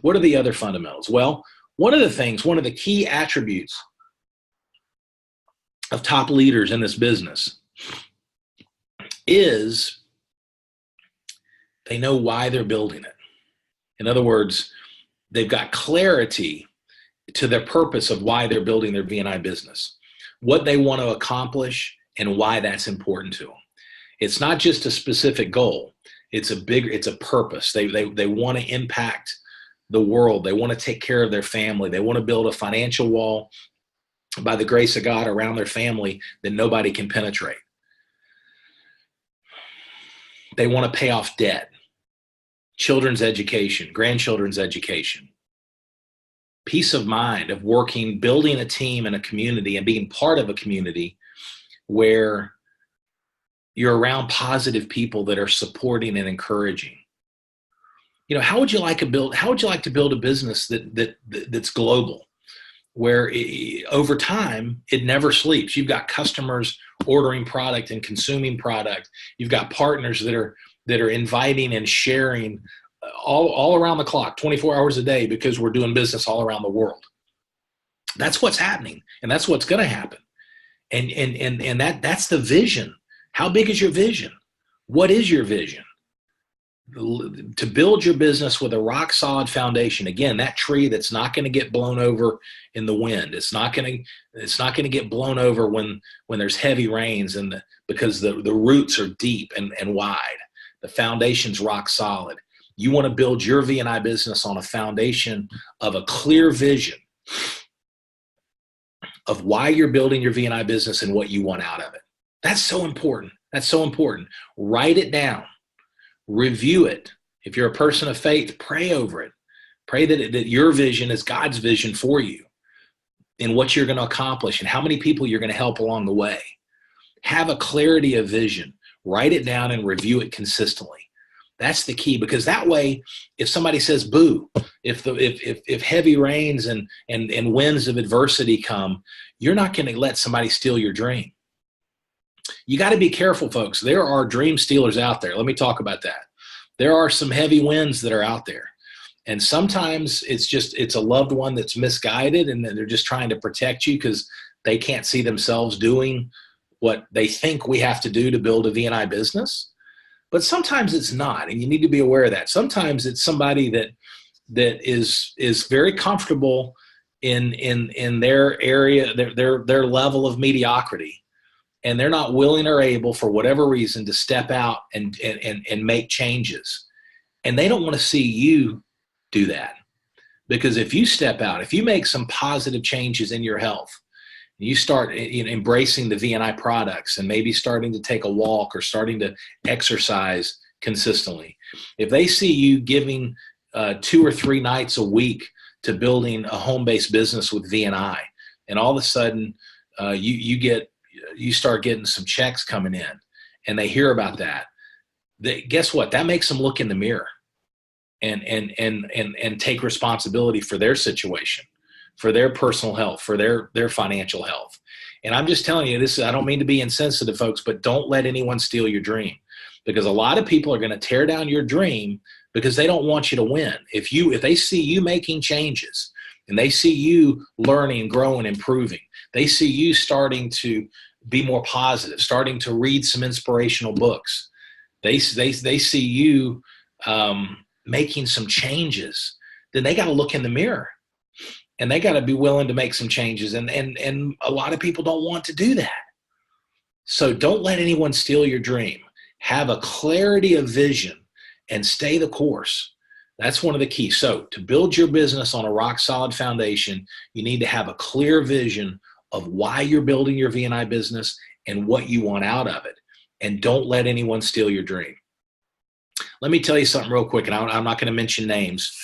What are the other fundamentals? Well, one of the key attributes of top leaders in this business is they know why they're building it. In other words, they've got clarity to their purpose of why they're building their VNI business, what they want to accomplish, and why that's important to them. It's not just a specific goal. It's a purpose. They want to impact the world. They want to take care of their family. They want to build a financial wall by the grace of God around their family that nobody can penetrate. They want to pay off debt, children's education, grandchildren's education. peace of mind of working, building a team and a community and being part of a community where you're around positive people that are supporting and encouraging. You know, how would you like to build a business that's global, where over time it never sleeps? You've got customers ordering product and consuming product. You've got partners that are inviting and sharing all around the clock, 24 hours a day, because we're doing business all around the world. That's what's happening, and that's what's going to happen. And that's the vision. How big is your vision? What is your vision? To build your business with a rock solid foundation. Again, that tree that's not going to get blown over in the wind. It's not going to get blown over when there's heavy rains, because the roots are deep and wide. The foundation's rock solid. You want to build your V&I business on a foundation of a clear vision of why you're building your V&I business and what you want out of it. That's so important. That's so important. Write it down. Review it. If you're a person of faith, pray over it. Pray that your vision is God's vision for you and what you're going to accomplish and how many people you're going to help along the way. Have a clarity of vision. Write it down and review it consistently. That's the key, because that way, if somebody says boo, if heavy rains and winds of adversity come, you're not going to let somebody steal your dream. You got to be careful, folks. There are dream stealers out there. Let me talk about that. There are some heavy winds that are out there. And sometimes it's a loved one that's misguided, and they're just trying to protect you because they can't see themselves doing what they think we have to do to build a V&I business. But sometimes it's not, and you need to be aware of that. Sometimes it's somebody that is very comfortable in their area, their level of mediocrity, and they're not willing or able, for whatever reason, to step out and make changes. And they don't want to see you do that, because if you step out, if you make some positive changes in your health, you start embracing the V&I products and maybe starting to take a walk or starting to exercise consistently. If they see you giving 2 or 3 nights a week to building a home-based business with V&I, and all of a sudden you start getting some checks coming in, and they hear about that, guess what? That makes them look in the mirror and take responsibility for their situation, for their personal health, for their financial health. And I'm just telling you this, I don't mean to be insensitive, folks, but don't let anyone steal your dream, because a lot of people are going to tear down your dream because they don't want you to win. If they see you making changes and they see you learning, growing, improving, they see you starting to be more positive, starting to read some inspirational books, they see you making some changes, then they got to look in the mirror. And they got to be willing to make some changes. And a lot of people don't want to do that. So don't let anyone steal your dream. Have a clarity of vision and stay the course. That's one of the keys. So to build your business on a rock solid foundation, you need to have a clear vision of why you're building your V&I business and what you want out of it. And don't let anyone steal your dream. Let me tell you something real quick, and I'm not going to mention names.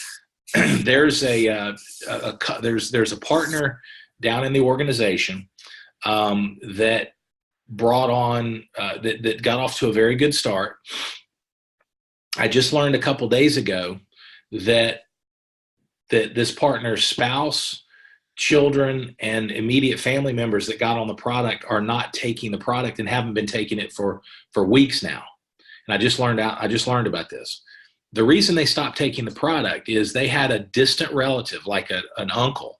There's a partner down in the organization that brought on that got off to a very good start. I just learned a couple days ago that this partner's spouse, children, and immediate family members that got on the product are not taking the product and haven't been taking it for weeks now. And I just learned about this. The reason they stopped taking the product is they had a distant relative, like an uncle,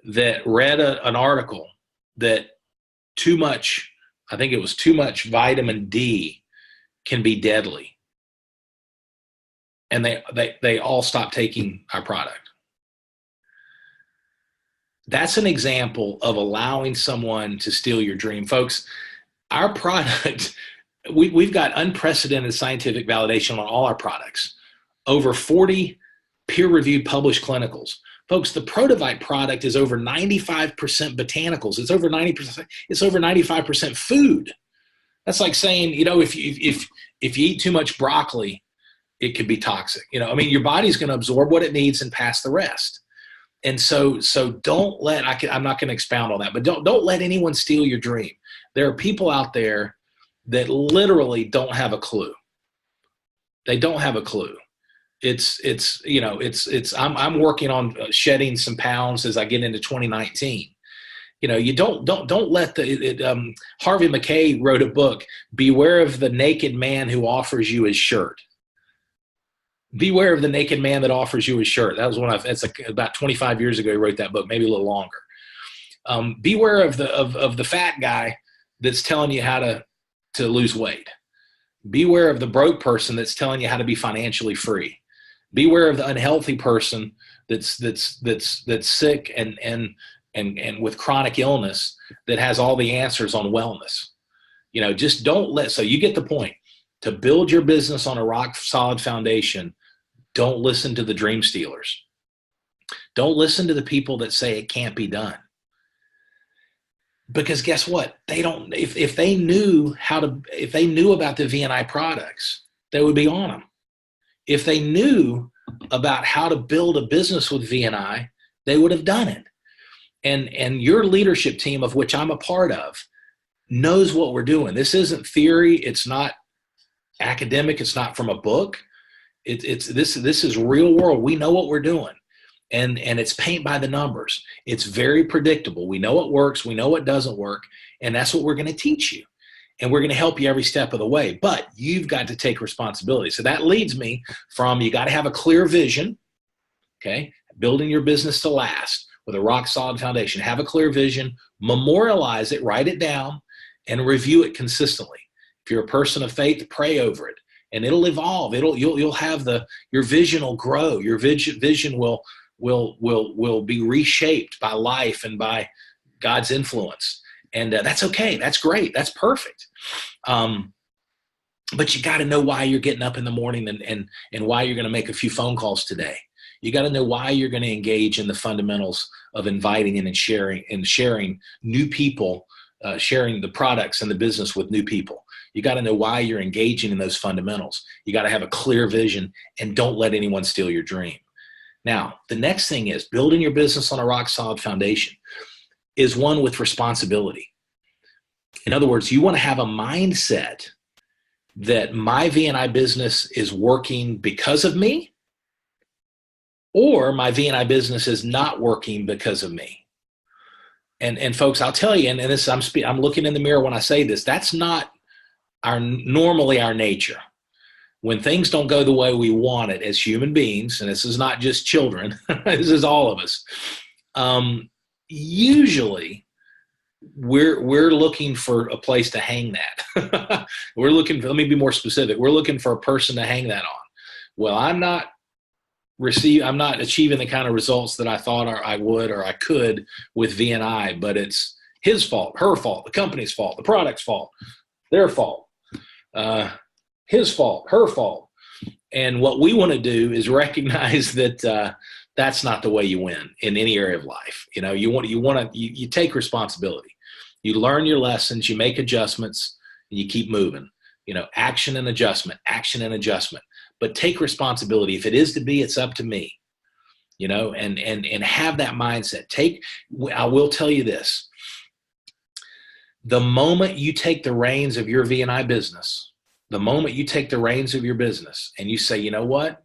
that read an article that too much vitamin D can be deadly. And they all stopped taking our product. That's an example of allowing someone to steal your dream. Folks, our product, we've got unprecedented scientific validation on all our products. Over 40 peer-reviewed published clinicals. Folks, the Protovite product is over 95% botanicals. It's over 95% food. That's like saying, if you eat too much broccoli, it could be toxic. Your body's going to absorb what it needs and pass the rest. And so don't let, I'm not going to expound on that, but don't let anyone steal your dream. There are people out there that literally don't have a clue. They don't have a clue. I'm working on shedding some pounds as I get into 2019. You don't let Harvey Mackay wrote a book, Beware of the Naked Man Who Offers You His Shirt. Beware of the naked man that offers you his shirt. That was it's about 25 years ago he wrote that book, maybe a little longer. Beware of the fat guy that's telling you how to lose weight. Beware of the broke person that's telling you how to be financially free. Beware of the unhealthy person that's sick and with chronic illness that has all the answers on wellness. Just don't so you get the point. To build your business on a rock solid foundation, don't listen to the dream stealers. Don't listen to the people that say it can't be done. Because guess what? They don't, if they knew about the VNI products, they would be on them. If they knew about how to build a business with VNI, they would have done it. And your leadership team, of which I'm a part of, knows what we're doing. This isn't theory. It's not academic. It's not from a book. This is real world. We know what we're doing, and it's paint by the numbers. It's very predictable. We know what works. We know what doesn't work, and that's what we're going to teach you, and we're going to help you every step of the way. But you've got to take responsibility. So that leads me from, you got to have a clear vision. Okay, building your business to last with a rock solid foundation. Have a clear vision. Memorialize it. Write it down, and review it consistently. If you're a person of faith, pray over it, and it'll evolve. You'll have your vision will grow. Your vision will be reshaped by life and by God's influence. And that's okay. That's great. That's perfect. But you got to know why you're getting up in the morning and why you're going to make a few phone calls today. You got to know why you're going to engage in the fundamentals of inviting and sharing new people, sharing the products and the business with new people. You got to know why you're engaging in those fundamentals. You got to have a clear vision, and don't let anyone steal your dream. Now, the next thing is building your business on a rock solid foundation is one with responsibility. In other words, you want to have a mindset that my VNI business is working because of me, or my VNI business is not working because of me. And folks, I'll tell you, and this, I'm looking in the mirror when I say this, that's not normally our nature. When things don't go the way we want it as human beings, and this is not just children, this is all of us. Usually we're looking for a place to hang that. Let me be more specific. We're looking for a person to hang that on. Well, I'm not achieving the kind of results that I thought I would or I could with VNI, but it's his fault, her fault, the company's fault, the product's fault, their fault, his fault, her fault. And what we want to do is recognize that that's not the way you win in any area of life. You take responsibility. You learn your lessons, you make adjustments, and you keep moving. Action and adjustment, action and adjustment. But take responsibility. If it is to be, it's up to me. And have that mindset. I will tell you this. The moment you take the reins of your VNI business, the moment you take the reins of your business and you say, you know what?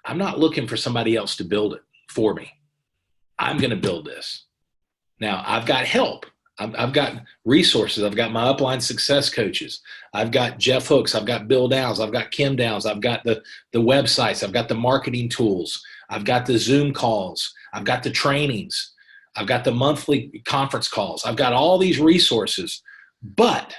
I'm not looking for somebody else to build it for me. I'm going to build this. Now, I've got help. I've got resources. I've got my upline success coaches. I've got Jeff Hooks. I've got Bill Downs. I've got Kim Downs. I've got the websites. I've got the marketing tools. I've got the Zoom calls. I've got the trainings. I've got the monthly conference calls. I've got all these resources, but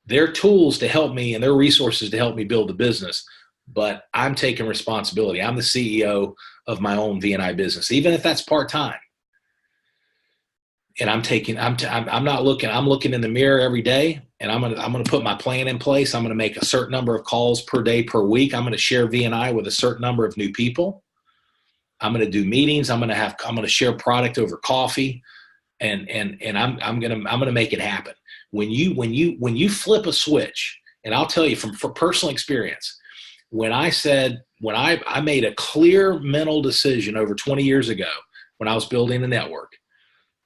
they're tools to help me and they're resources to help me build the business. But I'm taking responsibility. I'm the CEO of my own VNI business, even if that's part-time. And I'm looking in the mirror every day, and I'm going to put my plan in place. I'm going to make a certain number of calls per day, per week. I'm going to share VNI with a certain number of new people. I'm going to do meetings. I'm going to share product over coffee, and I'm going to make it happen. When you flip a switch, and I'll tell you from personal experience, when I made a clear mental decision over 20 years ago when I was building a network.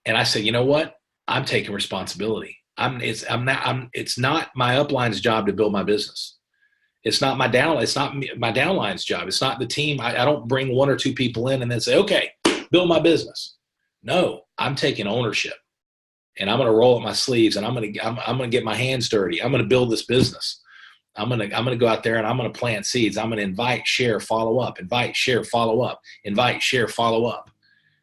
And I said, you know what? I'm taking responsibility. It's not my upline's job to build my business. It's not my downline's job. It's not the team. I don't bring one or two people in and then say, okay, build my business. No, I'm taking ownership, and I'm going to roll up my sleeves, and I'm going to get my hands dirty. I'm going to build this business. I'm going to go out there and I'm going to plant seeds. I'm going to invite, share, follow up, invite, share, follow up, invite, share, follow up.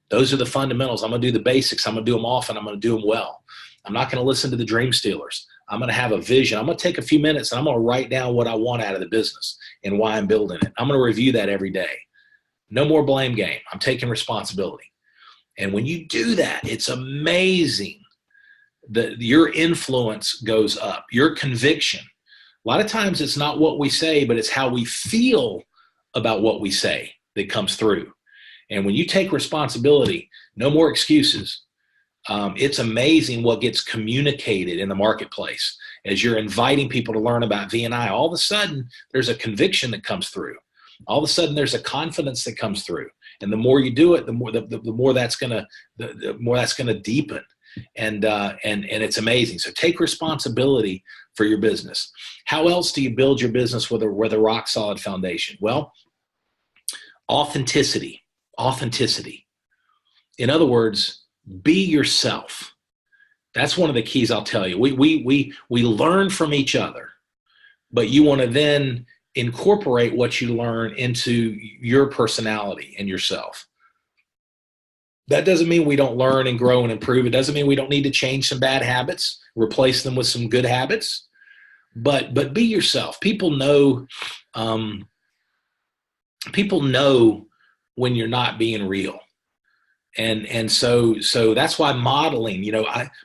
Those are the fundamentals. I'm going to do the basics. I'm going to do them often. I'm going to do them well. I'm not going to listen to the dream stealers. I'm going to have a vision. I'm going to take a few minutes and I'm going to write down what I want out of the business and why I'm building it. I'm going to review that every day. No more blame game. I'm taking responsibility. And when you do that, it's amazing that your influence goes up, your conviction. A lot of times it's not what we say, but it's how we feel about what we say that comes through. And when you take responsibility, no more excuses. It's amazing what gets communicated in the marketplace as you're inviting people to learn about V&I. All of a sudden, there's a conviction that comes through. All of a sudden, there's a confidence that comes through. And the more you do it, the more that's gonna deepen. And it's amazing. So take responsibility for your business. How else do you build your business with a rock solid foundation? Well, authenticity. In other words, be yourself. That's one of the keys I'll tell you. We learn from each other, but you want to then incorporate what you learn into your personality and yourself. That doesn't mean we don't learn and grow and improve. It doesn't mean we don't need to change some bad habits, replace them with some good habits, but be yourself. People know when you're not being real. And so that's why modeling,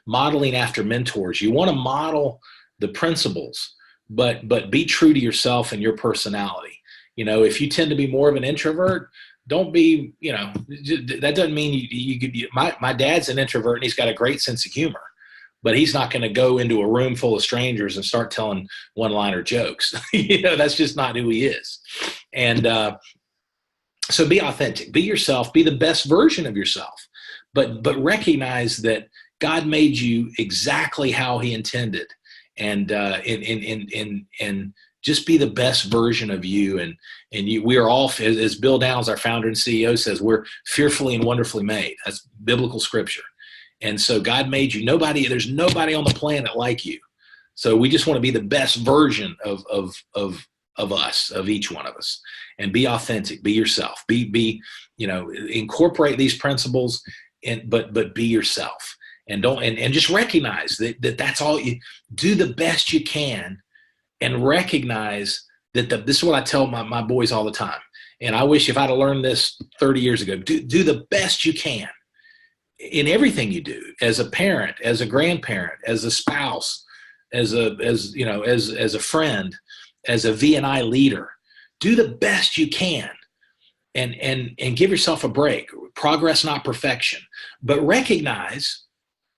modeling after mentors, you want to model the principles, but be true to yourself and your personality. If you tend to be more of an introvert, don't be, that doesn't mean my dad's an introvert and he's got a great sense of humor, but he's not going to go into a room full of strangers and start telling one-liner jokes. That's just not who he is. And, so be authentic, be yourself, be the best version of yourself, but recognize that God made you exactly how he intended, and just be the best version of you. And we are all, as Bill Downs, our founder and CEO, says, we're fearfully and wonderfully made. That's biblical scripture. And so God made you. There's nobody on the planet like you. So we just want to be the best version of us, of each one of us, and be authentic, be yourself, incorporate these principles, but be yourself, and just recognize that that's all. You do the best you can, and recognize that this is what I tell my boys all the time. And I wish if I'd have learned this 30 years ago, do the best you can in everything you do, as a parent, as a grandparent, as a spouse, as a friend, as a V&I leader. Do the best you can, and give yourself a break. Progress, not perfection, but recognize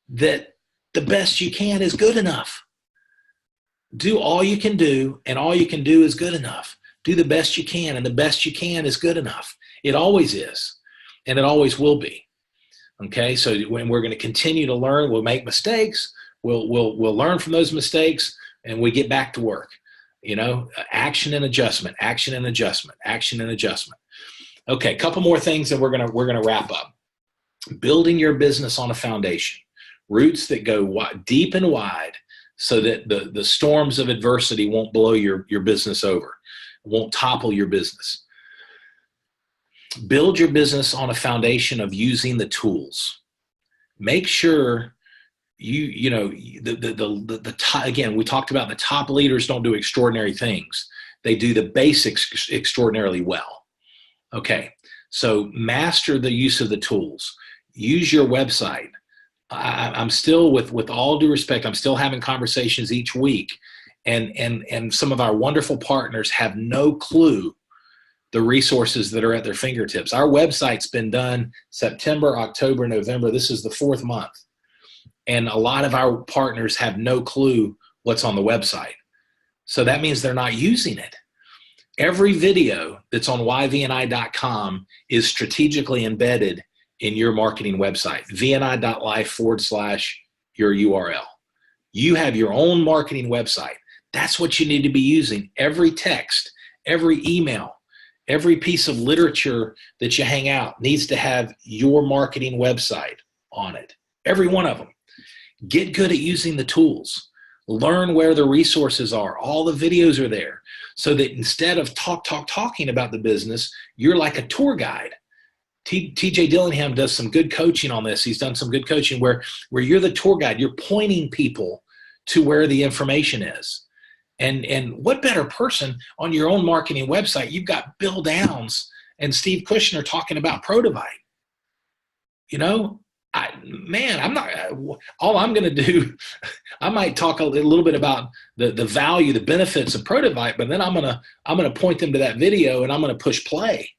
that the best you can is good enough. Do all you can do, and all you can do is good enough. Do the best you can, and the best you can is good enough. It always is, and it always will be. Okay, so when we're going to continue to learn, we'll make mistakes. We'll learn from those mistakes, and we get back to work. Action and adjustment, action and adjustment, action and adjustment. Okay, a couple more things that we're gonna wrap up. Building your business on a foundation, roots that go deep and wide, so that the storms of adversity won't blow your business over, won't topple your business. Build your business on a foundation of using the tools. Make sure the top, again, we talked about the top leaders don't do extraordinary things. They do the basics extraordinarily well. Okay, so master the use of the tools. Use your website. I'm still, with all due respect, I'm still having conversations each week, and some of our wonderful partners have no clue the resources that are at their fingertips. Our website's been done September, October, November. This is the 4th month. And a lot of our partners have no clue what's on the website. So that means they're not using it. Every video that's on yvni.com is strategically embedded in your marketing website, vni.life/your URL. You have your own marketing website. That's what you need to be using. Every text, every email, every piece of literature that you hang out needs to have your marketing website on it. Every one of them. Get good at using the tools. Learn where the resources are. All the videos are there, so that instead of talking about the business, you're like a tour guide. TJ Dillingham does some good coaching on this. He's done some good coaching where you're the tour guide. You're pointing people to where the information is. And what better person on your own marketing website? You've got Bill Downs and Steve Kushner talking about Protovite. You know, I'm not, all I'm going to do, I might talk a little bit about the value, the benefits of Protovite, but then I'm going to point them to that video, and I'm going to push play.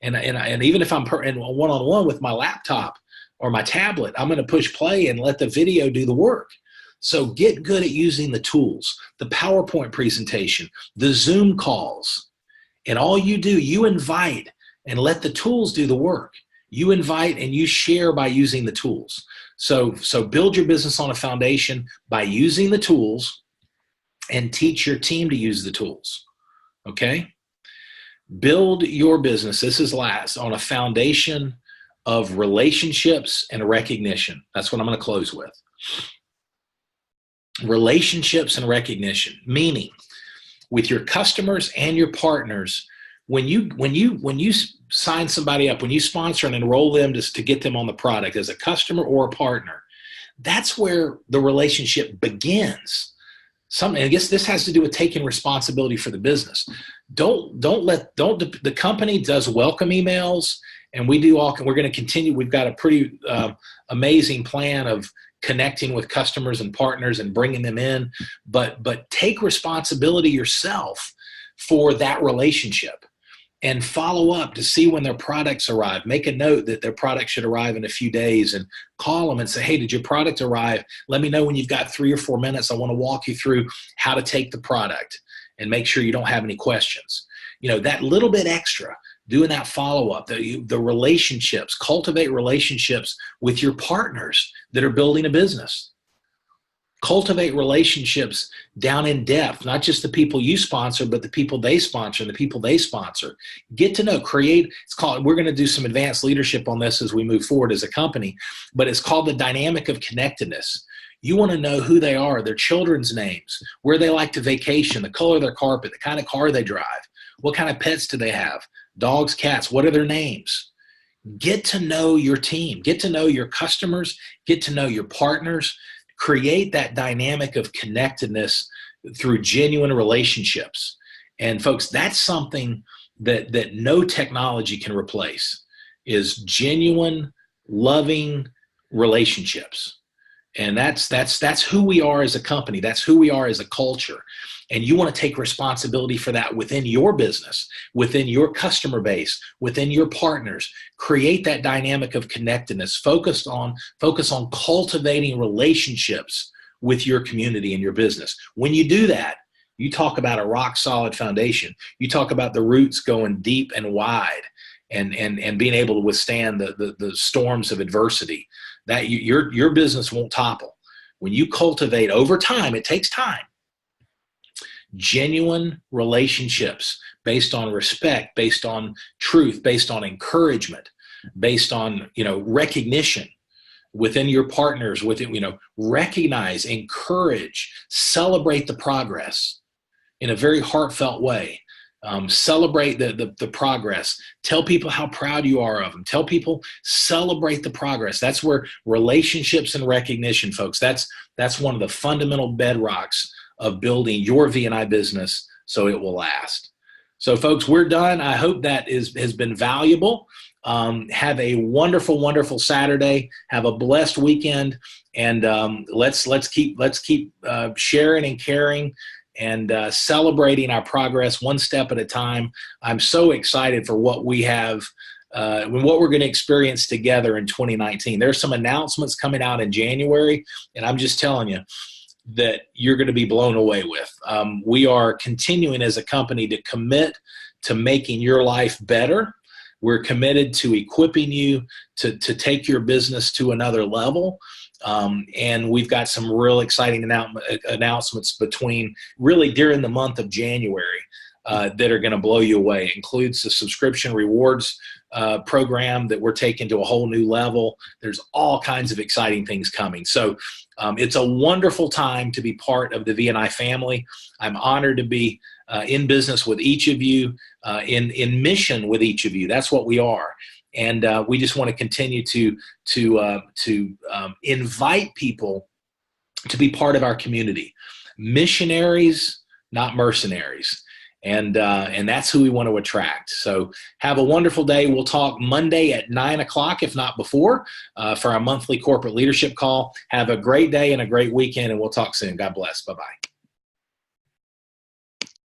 And even if I'm in one-on-one with my laptop or my tablet, I'm going to push play and let the video do the work. So get good at using the tools, the PowerPoint presentation, the Zoom calls. And all you do, you invite and let the tools do the work. You invite and you share by using the tools. So build your business on a foundation by using the tools, and teach your team to use the tools. Okay? Build your business, this is last, on a foundation of relationships and recognition. That's what I'm going to close with. Relationships and recognition, meaning with your customers and your partners, when you sign somebody up, when you sponsor and enroll them to get them on the product as a customer or a partner, that's where the relationship begins. I guess this has to do with taking responsibility for the business. The company does welcome emails, and we're going to continue. We've got a pretty amazing plan of connecting with customers and partners and bringing them in, but take responsibility yourself for that relationship, and follow up to see when their products arrive. Make a note that their product should arrive in a few days, and call them and say, hey, did your product arrive? Let me know when you've got 3 or 4 minutes. I want to walk you through how to take the product and make sure you don't have any questions. You know, that little bit extra, doing that follow-up, the relationships, cultivate relationships with your partners that are building a business. Cultivate relationships down in depth, not just the people you sponsor, but the people they sponsor and the people they sponsor. Get to know, we're going to do some advanced leadership on this as we move forward as a company, but it's called the dynamic of connectedness. You want to know who they are, their children's names, where they like to vacation, the color of their carpet, the kind of car they drive, what kind of pets do they have, dogs, cats, what are their names? Get to know your team, get to know your customers, get to know your partners. Create that dynamic of connectedness through genuine relationships. And folks, that's something that no technology can replace, is genuine, loving relationships. And that's who we are as a company. That's who we are as a culture. And you want to take responsibility for that within your business, within your customer base, within your partners. Create that dynamic of connectedness. Focus on cultivating relationships with your community and your business. When you do that, you talk about a rock solid foundation. You talk about the roots going deep and wide, and being able to withstand the storms of adversity. That your business won't topple. When you cultivate over time, it takes time, genuine relationships based on respect, based on truth, based on encouragement, based on, recognition within your partners, recognize, encourage, celebrate the progress in a very heartfelt way. Celebrate the progress. Tell people how proud you are of them. Tell people, celebrate the progress. That's where relationships and recognition, folks, that's one of the fundamental bedrocks of building your V&I business so it will last. So folks, we're done. I hope that has been valuable. Have a wonderful, wonderful Saturday. Have a blessed weekend, and let's keep sharing and caring and celebrating our progress one step at a time. I'm so excited for what we have, what we're going to experience together in 2019. There's some announcements coming out in January, and I'm just telling you that you're going to be blown away with. We are continuing as a company to commit to making your life better We're committed to equipping you to take your business to another level. And we've got some real exciting announcements during the month of January that are going to blow you away. It includes the subscription rewards program that we're taking to a whole new level. There's all kinds of exciting things coming. So it's a wonderful time to be part of the V&I family. I'm honored to be in business with each of you, in mission with each of you. That's what we are. And we just want to continue to invite people to be part of our community. Missionaries, not mercenaries. And that's who we want to attract. So have a wonderful day. We'll talk Monday at 9 o'clock, if not before, for our monthly corporate leadership call. Have a great day and a great weekend, and we'll talk soon. God bless. Bye-bye.